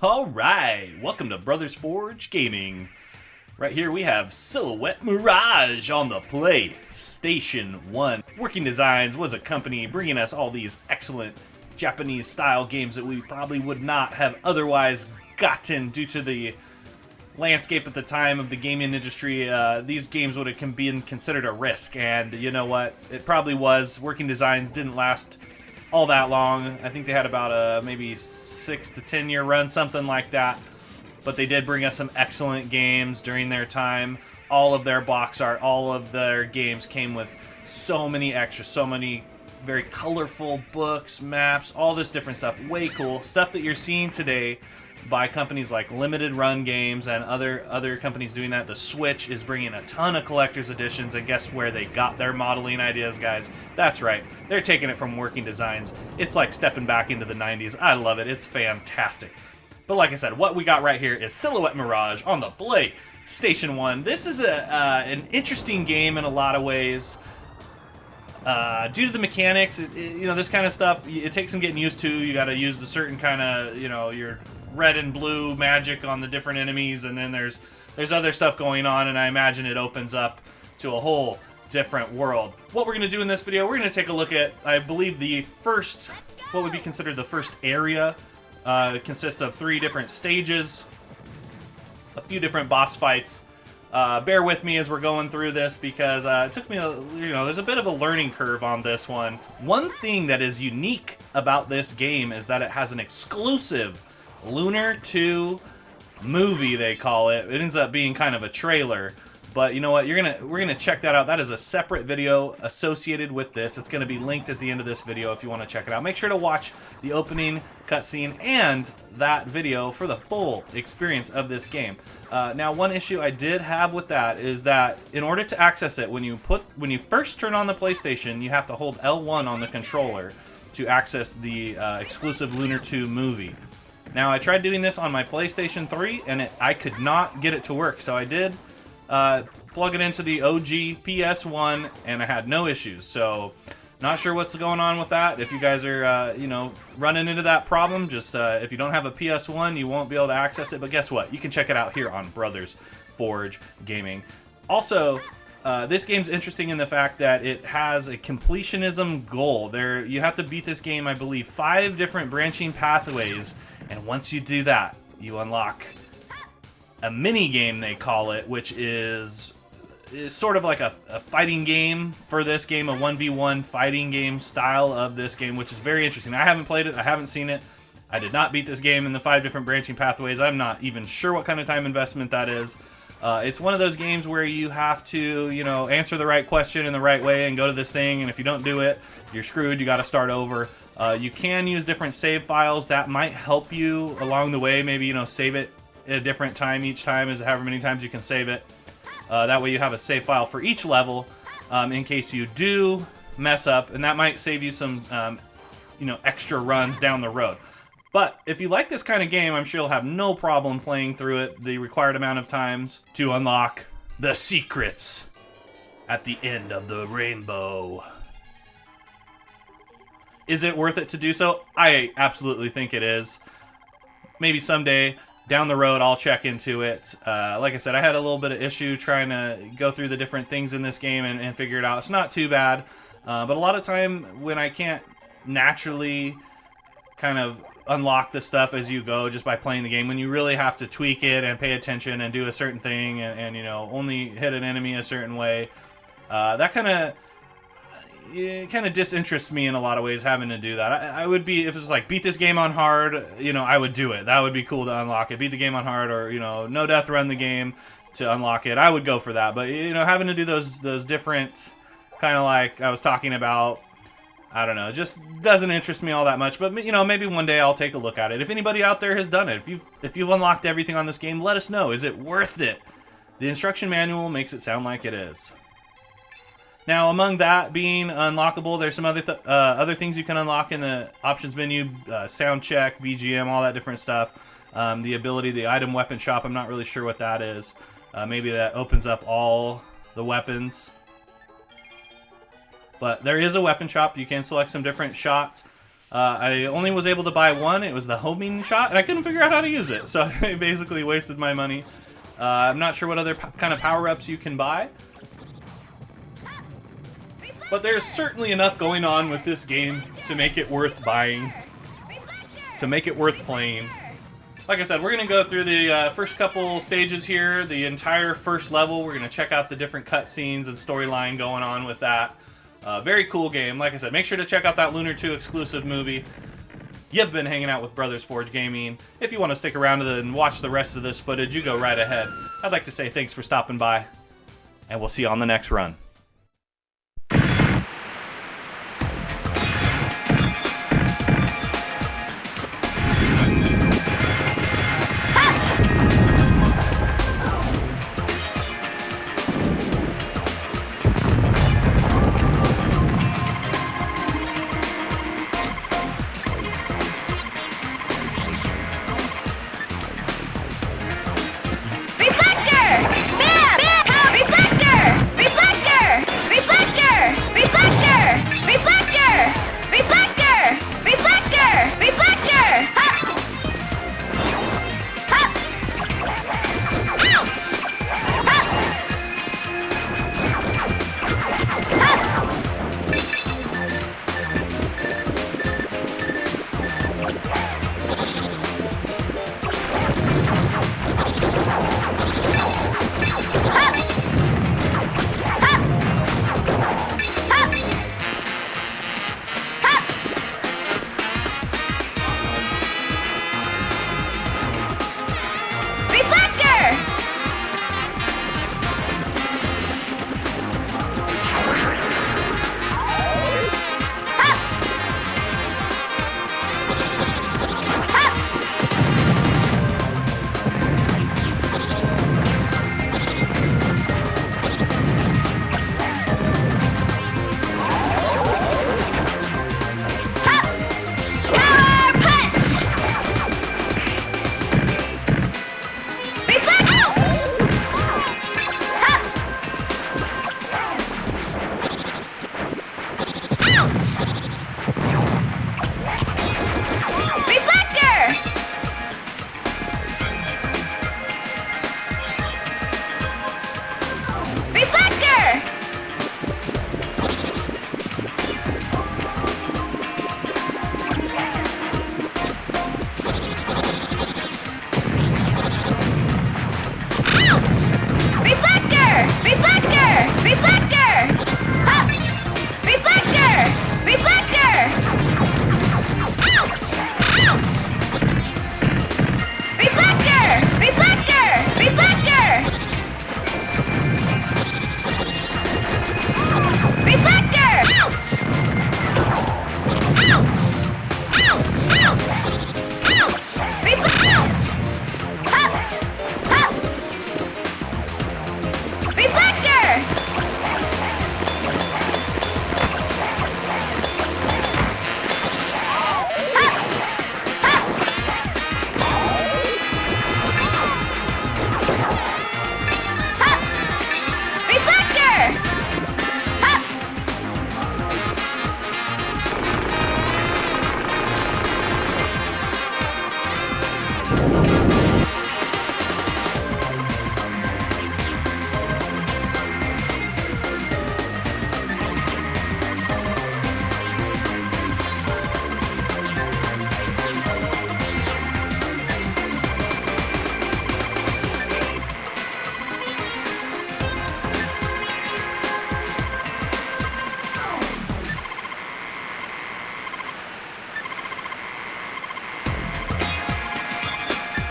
Alright, welcome to Brothers Forge Gaming. Right here we have Silhouette Mirage on the PlayStation 1. Working Designs was a company bringing us all these excellent Japanese style games that we probably would not have otherwise gotten due to the landscape at the time of the gaming industry. These games would have been considered a risk, and you know what? It probably was. Working Designs didn't last all that long. I think they had about a maybe 6 to 10 year run, something like that. But they did bring us some excellent games during their time. All of their box art, all of their games came with so many extras, so many very colorful books, maps, all this different stuff. Way cool. Stuff that you're seeing today by companies like Limited Run Games and other companies doing that. The Switch is bringing a ton of collector's editions, and guess where they got their modeling ideas, guys? That's right, they're taking it from Working Designs. It's like stepping back into the 90s. I love it. It's fantastic. But like I said, what we got right here is Silhouette Mirage on the PlayStation 1. This is an interesting game in a lot of ways. Due to the mechanics, this kind of stuff, it takes some getting used to. You got to use the certain kind of, your red and blue magic on the different enemies, and then there's other stuff going on, and I imagine it opens up to a whole different world. What we're going to do in this video, we're going to take a look at, I believe, the first, what would be considered the first area. It consists of 3 different stages, a few different boss fights. Bear with me as we're going through this because it took me, there's a bit of a learning curve on this one. One thing that is unique about this game is that it has an exclusive Lunar 2 movie, they call it. It ends up being kind of a trailer, but you know what? We're gonna check that out. That is a separate video associated with this. It's gonna be linked at the end of this video if you want to check it out. Make sure to watch the opening cutscene and that video for the full experience of this game. Now, one issue I did have with that is that in order to access it, when you first turn on the PlayStation, you have to hold L1 on the controller to access the exclusive Lunar 2 movie. Now, I tried doing this on my PlayStation 3, and I could not get it to work, so I did plug it into the OG PS1, and I had no issues. So, not sure what's going on with that. If you guys are, running into that problem, just if you don't have a PS1, you won't be able to access it. But guess what? You can check it out here on Brothers Forge Gaming. Also, this game's interesting in the fact that it has a completionism goal. You have to beat this game, I believe, 5 different branching pathways. And once you do that, you unlock a mini game, they call it, which is sort of like a fighting game for this game, a 1v1 fighting game style of this game, which is very interesting. I haven't played it. I haven't seen it. I did not beat this game in the 5 different branching pathways. I'm not even sure what kind of time investment that is. It's one of those games where you have to, answer the right question in the right way and go to this thing, and if you don't do it, you're screwed. You got to start over. You can use different save files that might help you along the way. Maybe, save it at a different time each time, as however many times you can save it. That way you have a save file for each level in case you do mess up, and that might save you some, extra runs down the road. But if you like this kind of game, I'm sure you'll have no problem playing through it the required amount of times to unlock the secrets at the end of the rainbow. Is it worth it to do so? I absolutely think it is. Maybe someday down the road I'll check into it. Like I said, I had a little bit of issue trying to go through the different things in this game and figure it out. It's not too bad, but a lot of time when I can't naturally kind of unlock the stuff as you go just by playing the game, when you really have to tweak it and pay attention and do a certain thing and only hit an enemy a certain way, that kind of disinterests me in a lot of ways, having to do that. I would be, if it's like beat this game on hard, I would do it. That would be cool to unlock it. Beat the game on hard, or no death run the game to unlock it. I would go for that. But having to do those different kind of like I was talking about, I don't know, just doesn't interest me all that much. But maybe one day I'll take a look at it. If anybody out there has done it, if you've unlocked everything on this game, let us know. Is it worth it? The instruction manual makes it sound like it is. Now, among that being unlockable, there's some other things you can unlock in the options menu, sound check, BGM, all that different stuff. The item weapon shop, I'm not really sure what that is. Maybe that opens up all the weapons. But there is a weapon shop. You can select some different shots. I only was able to buy one. It was the homing shot, and I couldn't figure out how to use it, so I basically wasted my money. I'm not sure what other kind of power-ups you can buy, but there's certainly enough going on with this game to make it worth buying, to make it worth playing. Like I said, we're going to go through the first couple stages here, the entire first level. We're going to check out the different cutscenes and storyline going on with that. Very cool game. Like I said, make sure to check out that Lunar 2 exclusive movie. You've been hanging out with Brothers Forge Gaming. If you want to stick around and watch the rest of this footage, you go right ahead. I'd like to say thanks for stopping by, and we'll see you on the next run.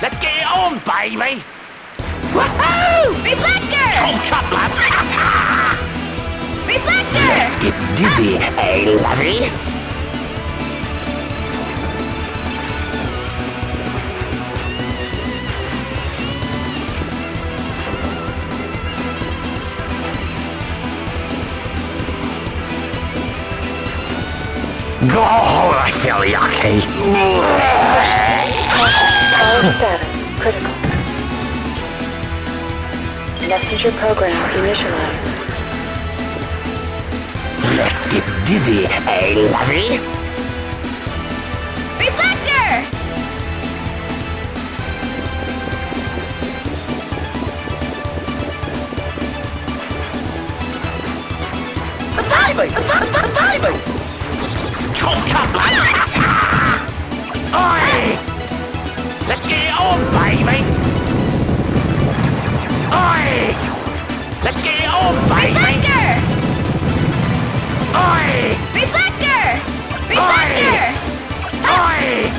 Let's get it on, baby! Woohoo! Reflector! Oh, chop, lad! Reflector! Get dizzy, hey, lovey! Oh, I feel yucky! Power status critical. Messenger program initialized. Let's get dizzy, hey, lovey! baby! Baby! Come, lad! Oi! Let's get it on, baby! Oi! Let's get it on, baby! Reflector! Oi! Reflector! Reflector! Oi!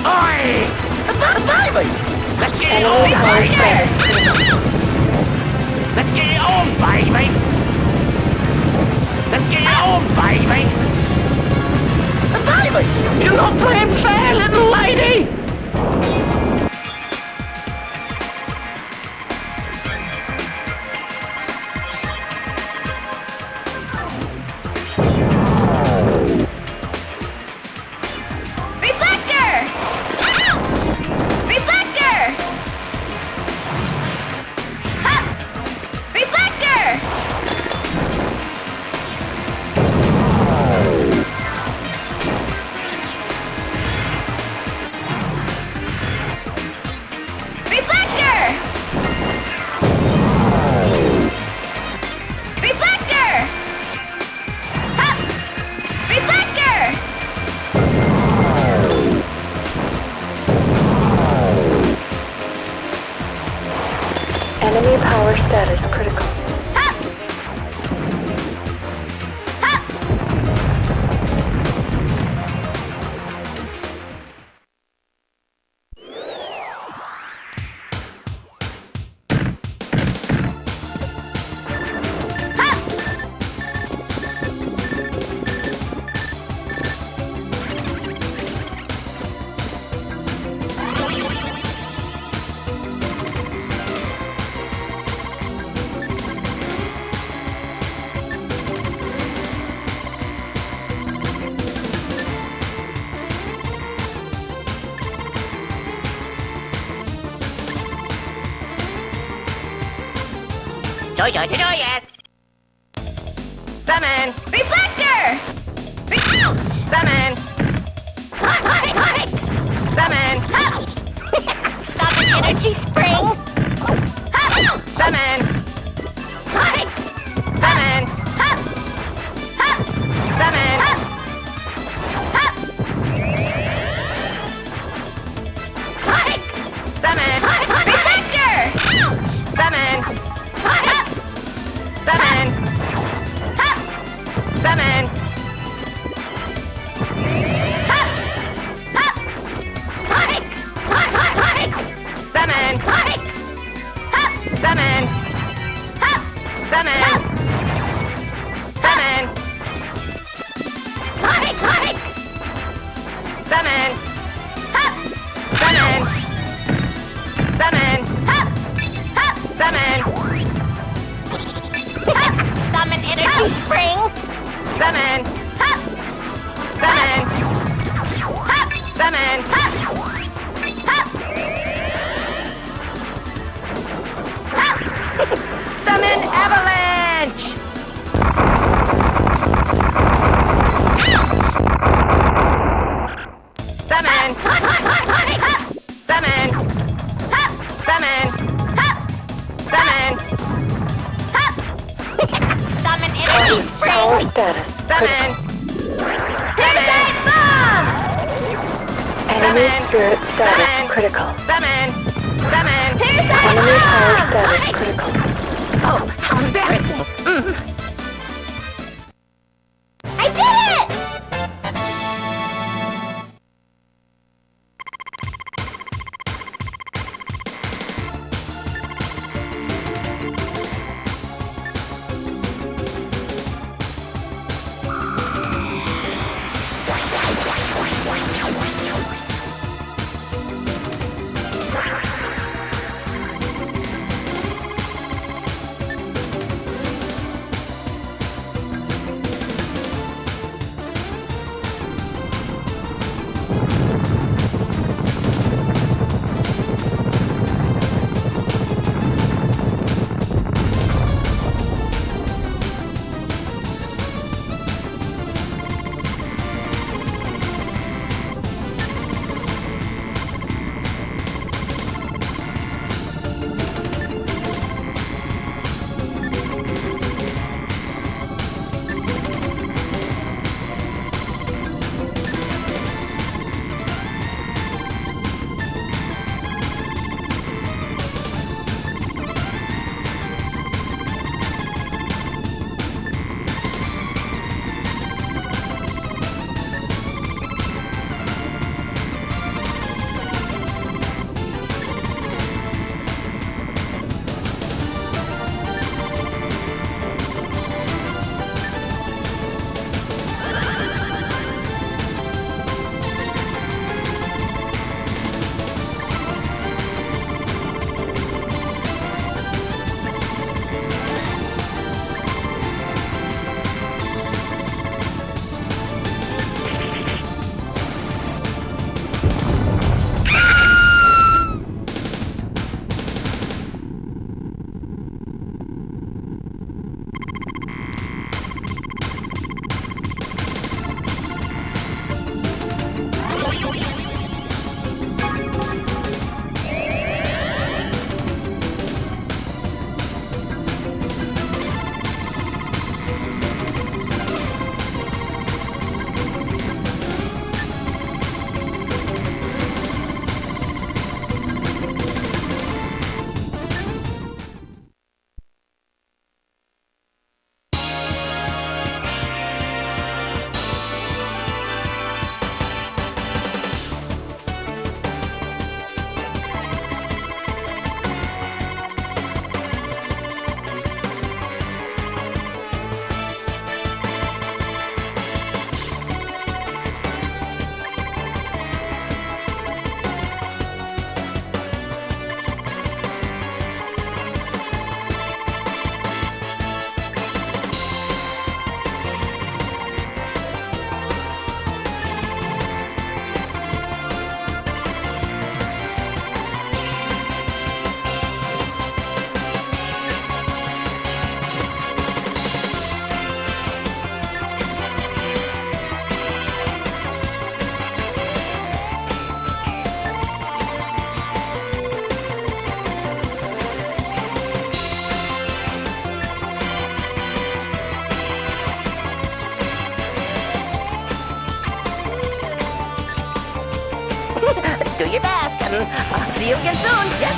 Oi! Baby! Let's get it on, baby! Let's get it on, baby! Let's get it on, baby! Baby! You're not playing fair, little lady! Reflector! Reflector! Ha! Reflector! Reflector! Reflector! Ha! Reflector! Enemy power status critical. Ha! Ha! Yes. Summon! Reflector! Ow! Summon! Summon! Summon energy spring! Summon! Summon! Summon! Summon! Summon! Reflector! Summon! Summon! Summon! Summon! Summon! Summon! Summon! Summon! Summon! Summon! Summon! Summon energy spring! Summon! Summon! Summon! Summon avalanche! Summon! Summon! Summon! Summon! Summon energy Power spring! status Summon! Suicide bomb! Enemy Summon. spirit status Summon. critical. Summon! Summon! Suicide Enemy power bomb! status critical. Oh, how embarrassing! I did it! Do your best, and I'll see you again soon. Yes.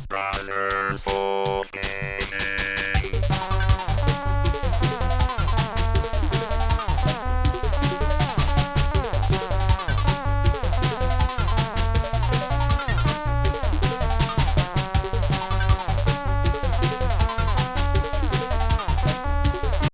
Brothers Forge Gaming.